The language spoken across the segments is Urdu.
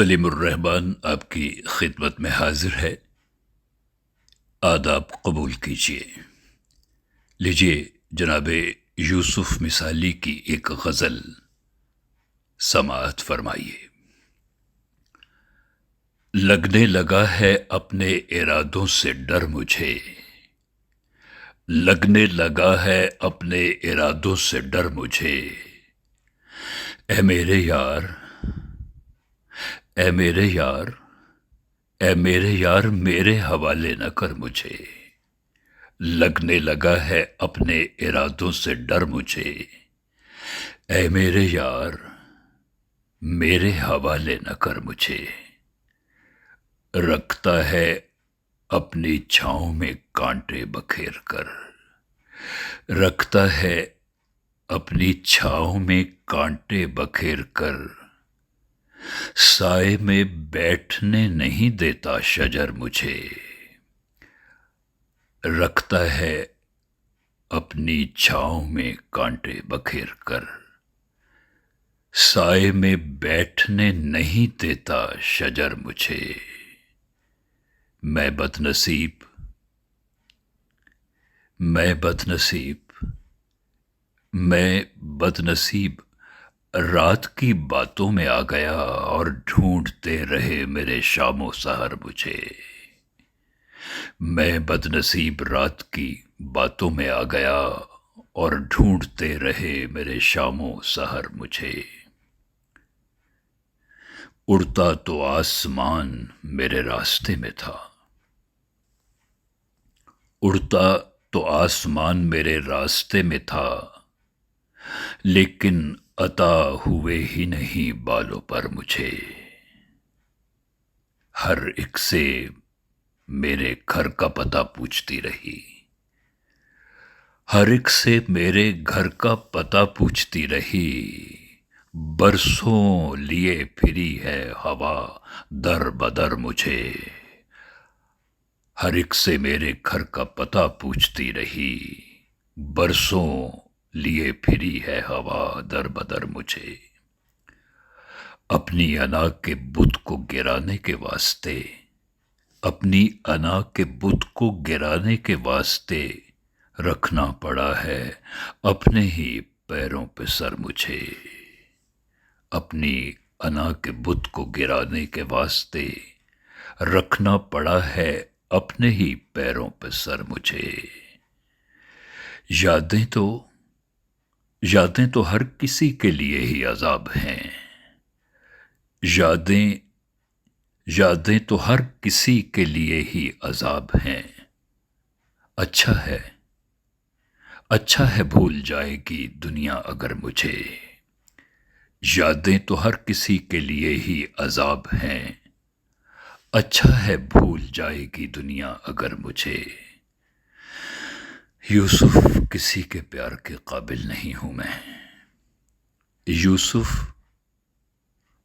سلیم الرحمن آپ کی خدمت میں حاضر ہے۔ آداب قبول کیجیے۔ لیجیے جناب یوسف مثالی کی ایک غزل سماعت فرمائیے۔ لگنے لگا ہے اپنے ارادوں سے ڈر مجھے، لگنے لگا ہے اپنے ارادوں سے ڈر مجھے، اے میرے یار، اے میرے یار، اے میرے یار میرے حوالے نہ کر مجھے، لگنے لگا ہے اپنے ارادوں سے ڈر مجھے، اے میرے یار میرے حوالے نہ کر مجھے، رکھتا ہے اپنی چھاؤں میں کانٹے بکھیر کر، رکھتا ہے اپنی چھاؤں میں کانٹے بکھیر کر، سائے میں بیٹھنے نہیں دیتا شجر مجھے، رکھتا ہے اپنی چھاؤں میں کانٹے بکھیر کر، سائے میں بیٹھنے نہیں دیتا شجر مجھے، میں بد نصیب، میں بد نصیب، میں بد نصیب رات کی باتوں میں آ گیا اور ڈھونڈتے رہے میرے شام و سحر مجھے، میں بد نصیب رات کی باتوں میں آ گیا اور ڈھونڈتے رہے میرے شام و سحر مجھے، اڑتا تو آسمان میرے راستے میں تھا، اڑتا تو آسمان میرے راستے میں تھا، لیکن عطا ہوئے ہی نہیں بالوں پر مجھے، ہر ایک سے میرے گھر کا پتہ پوچھتی رہی، ہر ایک سے میرے گھر کا پتہ پوچھتی رہی، برسوں لیے پھری ہے ہوا در بدر مجھے، ہر ایک سے میرے گھر کا پتہ پوچھتی رہی، برسوں لیے پھری ہے ہوا در بدر مجھے، اپنی انا کے بت کو گرانے کے واسطے، اپنی انا کے بت کو گرانے کے واسطے رکھنا پڑا ہے اپنے ہی پیروں پہ سر مجھے، اپنی انا کے بت کو گرانے کے واسطے رکھنا پڑا ہے اپنے ہی پیروں پہ سر مجھے، یادیں تو ہر کسی کے لیے ہی عذاب ہیں، یادیں تو ہر کسی کے لیے ہی عذاب ہیں، اچھا ہے بھول جائے گی دنیا اگر مجھے، یادیں تو ہر کسی کے لیے ہی عذاب ہیں، اچھا ہے بھول جائے گی دنیا اگر مجھے، یوسف کسی کے پیار کے قابل نہیں ہوں میں،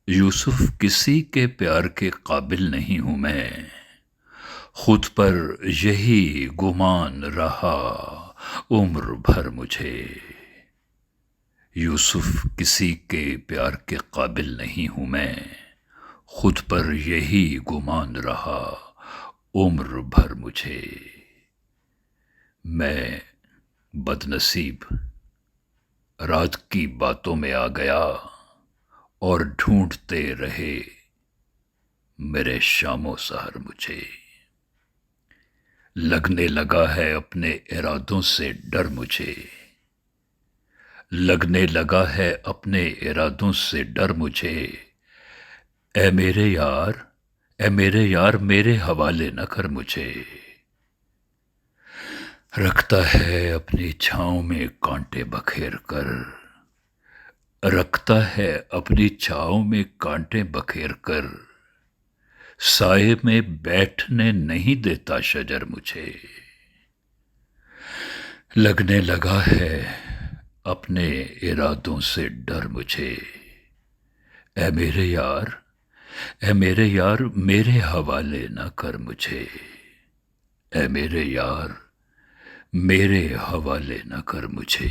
یوسف کسی کے پیار کے قابل نہیں ہوں میں، خود پر یہی گمان رہا عمر بھر مجھے، یوسف کسی کے پیار کے قابل نہیں ہوں میں، خود پر یہی گمان رہا عمر بھر مجھے، میں بد نصیب رات کی باتوں میں آ گیا اور ڈھونڈتے رہے میرے شام و سحر مجھے، لگنے لگا ہے اپنے ارادوں سے ڈر مجھے، لگنے لگا ہے اپنے ارادوں سے ڈر مجھے، اے میرے یار، اے میرے یار میرے حوالے نہ کر مجھے، رکھتا ہے اپنی چھاؤں میں کانٹے بکھیر کر، رکھتا ہے اپنی چھاؤں میں کانٹے بکھیر کر، سائے میں بیٹھنے نہیں دیتا شجر مجھے، لگنے لگا ہے اپنے ارادوں سے ڈر مجھے، اے میرے یار، اے میرے یار میرے حوالے نہ کر مجھے، اے میرے یار میرے حوالے نہ کر مجھے۔